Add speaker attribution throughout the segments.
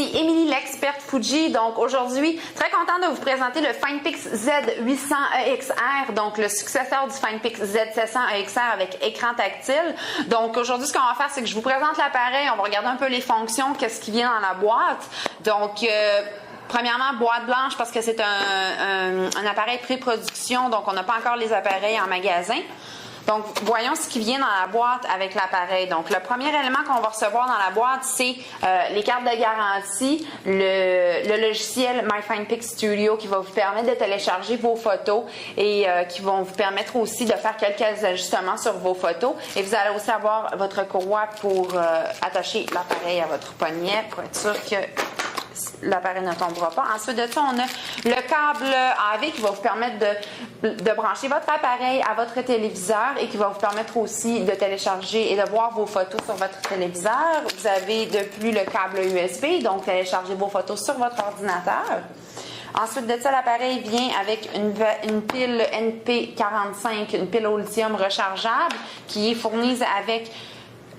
Speaker 1: ici Émilie, l'experte Fuji. Donc aujourd'hui, très contente de vous présenter le FinePix Z800 EXR, donc le successeur du FinePix Z700 EXR avec écran tactile. Donc aujourd'hui, ce qu'on va faire, c'est que je vous présente l'appareil, on va regarder un peu les fonctions, qu'est-ce qui vient dans la boîte. Donc premièrement, boîte blanche parce que c'est un appareil pré-production, donc on n'a pas encore les appareils en magasin. Donc, voyons ce qui vient dans la boîte avec l'appareil. Donc, le premier élément qu'on va recevoir dans la boîte, c'est les cartes de garantie, le logiciel MyFinePix Studio qui va vous permettre de télécharger vos photos et qui vont vous permettre aussi de faire quelques ajustements sur vos photos. Et vous allez aussi avoir votre courroie pour attacher l'appareil à votre poignet pour être sûr que l'appareil ne tombera pas. Ensuite de ça, on a le câble AV qui va vous permettre de brancher votre appareil à votre téléviseur et qui va vous permettre aussi de télécharger et de voir vos photos sur votre téléviseur. Vous avez de plus le câble USB, donc télécharger vos photos sur votre ordinateur. Ensuite de ça, l'appareil vient avec une pile NP45, une pile au lithium rechargeable qui est fournie avec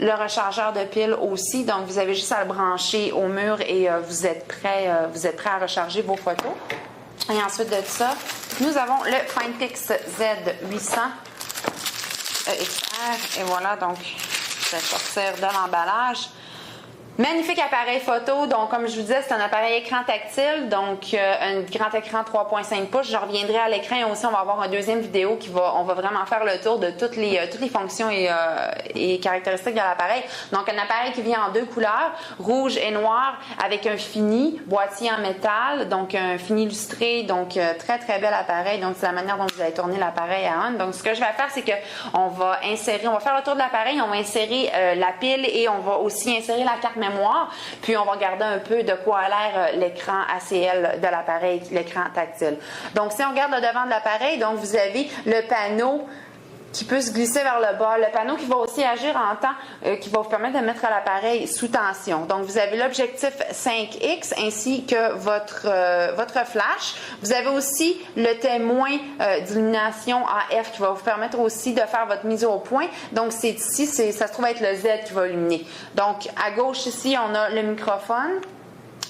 Speaker 1: le rechargeur de pile aussi, donc vous avez juste à le brancher au mur et vous êtes prêt à recharger vos photos. Et ensuite de ça, nous avons le FinePix Z800 EXR et voilà, donc je vais sortir de l'emballage. Magnifique appareil photo, donc comme je vous disais, c'est un appareil écran tactile, donc un grand écran 3.5 pouces. Je reviendrai à l'écran et aussi on va avoir une deuxième vidéo on va vraiment faire le tour de toutes les fonctions et caractéristiques de l'appareil. Donc un appareil qui vient en deux couleurs, rouge et noir, avec un fini, boîtier en métal, donc un fini illustré, donc très très bel appareil. Donc c'est la manière dont vous allez tourner l'appareil à on. Donc ce que je vais faire, c'est que on va faire le tour de l'appareil, on va insérer la pile et on va aussi insérer la carte mémoire, puis on va regarder un peu de quoi a l'air l'écran ACL de l'appareil, l'écran tactile. Donc si on regarde le devant de l'appareil, donc vous avez le panneau qui peut se glisser vers le bas, le panneau qui va aussi agir en temps, qui va vous permettre de mettre l'appareil sous tension. Donc vous avez l'objectif 5X ainsi que votre flash. Vous avez aussi le témoin d'illumination AF qui va vous permettre aussi de faire votre mise au point. Donc c'est ici, ça se trouve être le Z qui va illuminer. Donc à gauche ici, on a le microphone.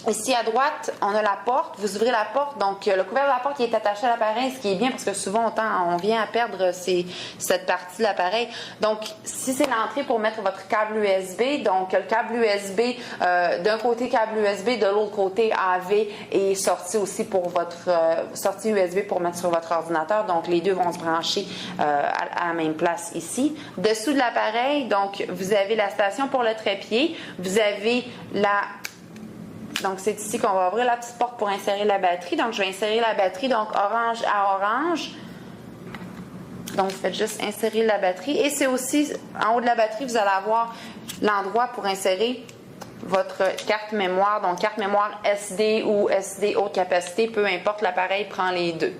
Speaker 1: Ici à droite, on a la porte. Vous ouvrez la porte, donc le couvert de la porte qui est attaché à l'appareil, ce qui est bien parce que souvent on vient à perdre cette partie de l'appareil. Donc si c'est l'entrée pour mettre votre câble USB, donc le câble USB, d'un côté câble USB, de l'autre côté AV et sortie aussi pour votre sortie USB pour mettre sur votre ordinateur. Donc les deux vont se brancher à la même place ici. Dessous de l'appareil, donc vous avez la station pour le trépied. Vous avez donc, c'est ici qu'on va ouvrir la petite porte pour insérer la batterie. Donc, je vais insérer la batterie, donc orange à orange. Donc, vous faites juste insérer la batterie. Et c'est aussi, en haut de la batterie, vous allez avoir l'endroit pour insérer votre carte mémoire, donc carte mémoire SD ou SD haute capacité, peu importe, l'appareil prend les deux.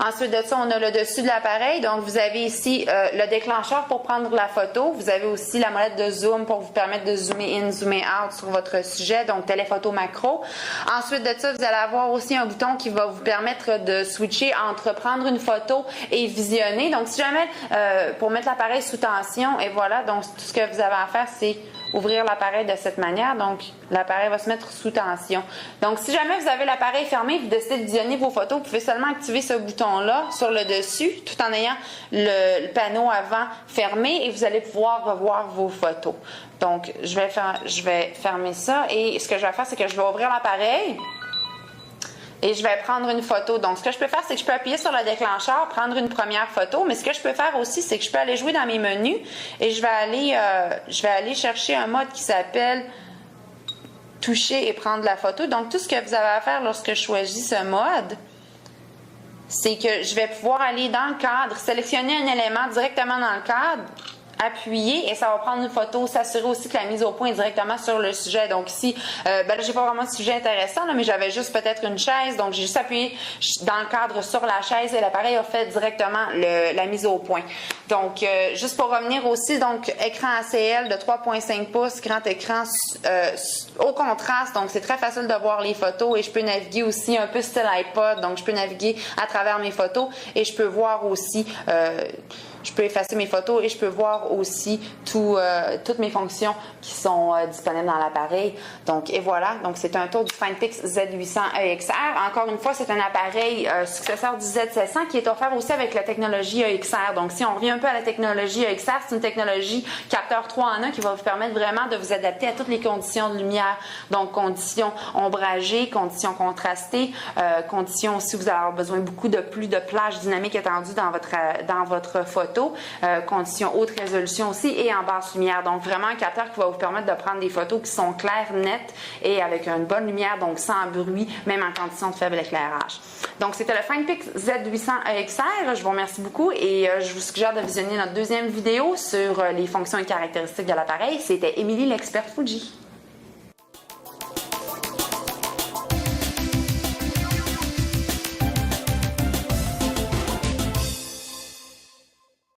Speaker 1: Ensuite de ça, on a le dessus de l'appareil, donc vous avez ici le déclencheur pour prendre la photo, vous avez aussi la molette de zoom pour vous permettre de zoomer in, zoomer out sur votre sujet, donc téléphoto macro. Ensuite de ça, vous allez avoir aussi un bouton qui va vous permettre de switcher entre prendre une photo et visionner. Donc si jamais, pour mettre l'appareil sous tension, et voilà, donc tout ce que vous avez à faire, c'est ouvrir l'appareil de cette manière, donc l'appareil va se mettre sous tension. Donc si jamais vous avez l'appareil fermé et vous décidez de visionner vos photos, vous pouvez seulement activer ce bouton-là sur le dessus tout en ayant le panneau avant fermé et vous allez pouvoir revoir vos photos. Donc je vais fermer ça et ce que je vais faire, c'est que je vais ouvrir l'appareil et je vais prendre une photo. Donc, ce que je peux faire, c'est que je peux appuyer sur le déclencheur, prendre une première photo. Mais ce que je peux faire aussi, c'est que je peux aller jouer dans mes menus et je vais aller chercher un mode qui s'appelle toucher et prendre la photo. Donc, tout ce que vous avez à faire lorsque je choisis ce mode, c'est que je vais pouvoir aller dans le cadre, sélectionner un élément directement dans le cadre, appuyer et ça va prendre une photo, s'assurer aussi que la mise au point est directement sur le sujet. Donc ici, là, j'ai pas vraiment de sujet intéressant, là, mais j'avais juste peut-être une chaise, donc j'ai juste appuyé dans le cadre sur la chaise et l'appareil a fait directement la mise au point. Donc, juste pour revenir aussi, donc écran ACL de 3.5 pouces, grand écran au contraste, donc c'est très facile de voir les photos et je peux naviguer aussi un peu style iPod, donc je peux naviguer à travers mes photos et je peux voir aussi je peux effacer mes photos et je peux voir aussi toutes mes fonctions qui sont disponibles dans l'appareil. Donc, et voilà. Donc, c'est un tour du FinePix Z800 EXR. Encore une fois, c'est un appareil successeur du Z700 qui est offert aussi avec la technologie EXR. Donc, si on revient un peu à la technologie EXR, c'est une technologie capteur 3 en 1 qui va vous permettre vraiment de vous adapter à toutes les conditions de lumière. Donc, conditions ombragées, conditions contrastées, conditions aussi, vous allez avoir besoin beaucoup de plus de plage dynamique étendue dans votre photo, conditions haute résolution aussi et en basse lumière. Donc, vraiment un capteur qui va vous permettre de prendre des photos qui sont claires, nettes et avec une bonne lumière, donc sans bruit, même en conditions de faible éclairage. Donc, c'était le FinePix Z800 EXR. Je vous remercie beaucoup et je vous suggère de visionner notre deuxième vidéo sur les fonctions et caractéristiques de l'appareil. C'était Émilie, l'experte Fuji.